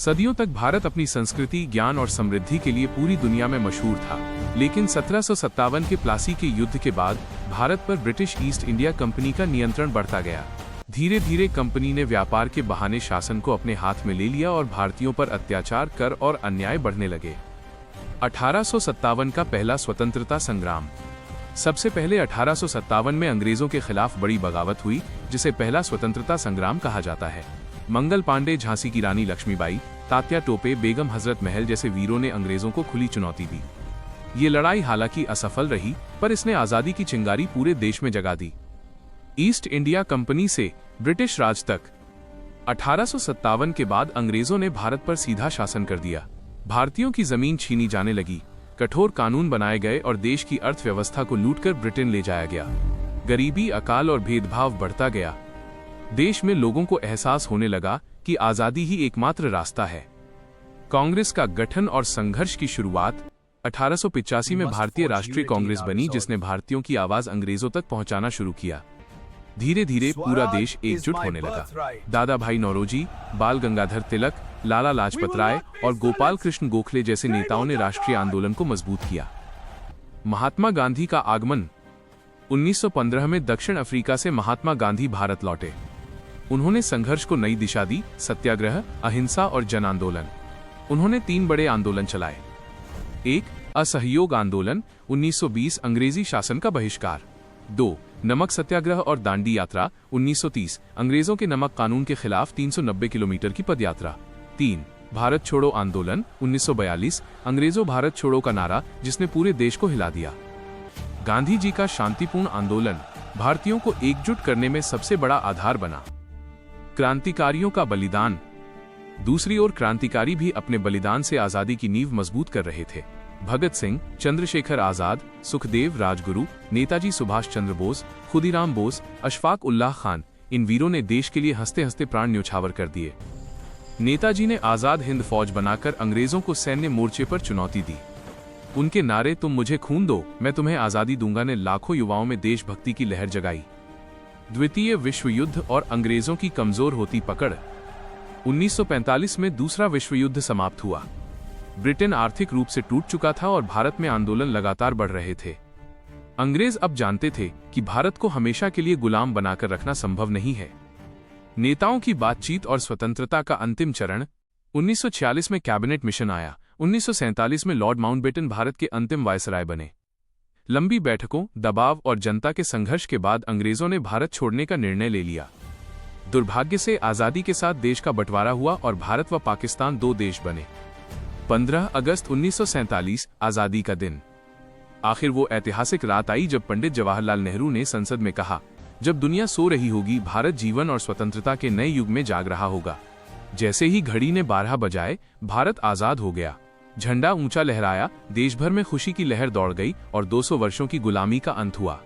सदियों तक भारत अपनी संस्कृति, ज्ञान और समृद्धि के लिए पूरी दुनिया में मशहूर था, लेकिन 1757 के प्लासी के युद्ध के बाद भारत पर ब्रिटिश ईस्ट इंडिया कंपनी का नियंत्रण बढ़ता गया। धीरे धीरे कंपनी ने व्यापार के बहाने शासन को अपने हाथ में ले लिया और भारतीयों पर अत्याचार, कर और अन्याय बढ़ने लगे। 1857 का पहला स्वतंत्रता संग्राम। सबसे पहले 1857 में अंग्रेजों के खिलाफ बड़ी बगावत हुई, जिसे पहला स्वतंत्रता संग्राम कहा जाता है। मंगल पांडे, झांसी की रानी लक्ष्मीबाई, तात्या टोपे, बेगम हजरत महल जैसे वीरों ने अंग्रेजों को खुली चुनौती दी। ये लड़ाई हालांकि असफल रही, पर इसने आजादी की चिंगारी पूरे देश में जगा दी। ईस्ट इंडिया कंपनी से ब्रिटिश राज तक। 1857 के बाद अंग्रेजों ने भारत पर सीधा शासन कर दिया। भारतीयों की जमीन छीनी जाने लगी, कठोर कानून बनाए गए और देश की अर्थव्यवस्था को लूटकर ब्रिटेन ले जाया गया। गरीबी, अकाल और भेदभाव बढ़ता गया। देश में लोगों को एहसास होने लगा कि आजादी ही एकमात्र रास्ता है। कांग्रेस का गठन और संघर्ष की शुरुआत। 1885 में भारतीय राष्ट्रीय कांग्रेस बनी, जिसने भारतीयों की आवाज अंग्रेजों तक पहुंचाना शुरू किया। धीरे धीरे पूरा देश एकजुट होने लगा। दादा भाई नौरोजी, बाल गंगाधर तिलक, लाला लाजपत राय और गोपाल कृष्ण गोखले जैसे नेताओं ने राष्ट्रीय आंदोलन को मजबूत किया। महात्मा गांधी का आगमन। 1915 में दक्षिण अफ्रीका से महात्मा गांधी भारत लौटे। उन्होंने संघर्ष को नई दिशा दी: सत्याग्रह, अहिंसा और जन आंदोलन। उन्होंने 3 बड़े आंदोलन चलाए। 1. असहयोग आंदोलन, 1920 अंग्रेजी शासन का बहिष्कार। 2. नमक सत्याग्रह और दांडी यात्रा, 1930 अंग्रेजों के नमक कानून के खिलाफ 390 किलोमीटर की पदयात्रा। 3. भारत छोड़ो आंदोलन, 1942 अंग्रेजों भारत छोड़ो का नारा, जिसने पूरे देश को हिला दिया। गांधी जी का शांतिपूर्ण आंदोलन भारतीयों को एकजुट करने में सबसे बड़ा आधार बना। क्रांतिकारियों का बलिदान। दूसरी ओर क्रांतिकारी भी अपने बलिदान से आजादी की नींव मजबूत कर रहे थे। भगत सिंह, चंद्रशेखर आजाद, सुखदेव, राजगुरु, नेताजी सुभाष चंद्र बोस, खुदीराम बोस, अशफाक उल्लाह खान, इन वीरों ने देश के लिए हंसते हंसते प्राण न्यौछावर कर दिए। नेताजी ने आजाद हिंद फौज बनाकर अंग्रेजों को सैन्य मोर्चे पर चुनौती दी। उनके नारे "तुम मुझे खून दो, मैं तुम्हें आजादी दूंगा" ने लाखों युवाओं में देशभक्ति की लहर जगाई। द्वितीय विश्व युद्ध और अंग्रेजों की कमजोर होती पकड़। 1945 में दूसरा विश्व युद्ध समाप्त हुआ। ब्रिटेन आर्थिक रूप से टूट चुका था और भारत में आंदोलन लगातार बढ़ रहे थे। अंग्रेज अब जानते थे कि भारत को हमेशा के लिए गुलाम बनाकर रखना संभव नहीं है। नेताओं की बातचीत और स्वतंत्रता का अंतिम चरण। 1946 में कैबिनेट मिशन आया। 1947 में लॉर्ड माउंटबेटन भारत के अंतिम वायसराय बने। लंबी बैठकों, दबाव और जनता के संघर्ष के बाद अंग्रेजों ने भारत छोड़ने का निर्णय ले लिया। दुर्भाग्य से आजादी के साथ देश का बंटवारा हुआ और भारत व पाकिस्तान 2 देश बने। 15 अगस्त 1947 आजादी का दिन। आखिर वो ऐतिहासिक रात आई जब पंडित जवाहरलाल नेहरू ने संसद में कहा, "जब दुनिया सो रही होगी, भारत जीवन और स्वतंत्रता के नए युग में जाग रहा होगा।" जैसे ही घड़ी ने 12 बजाए, भारत आजाद हो गया। झंडा ऊंचा लहराया, देश भर में खुशी की लहर दौड़ गई और 200 वर्षों की गुलामी का अंत हुआ।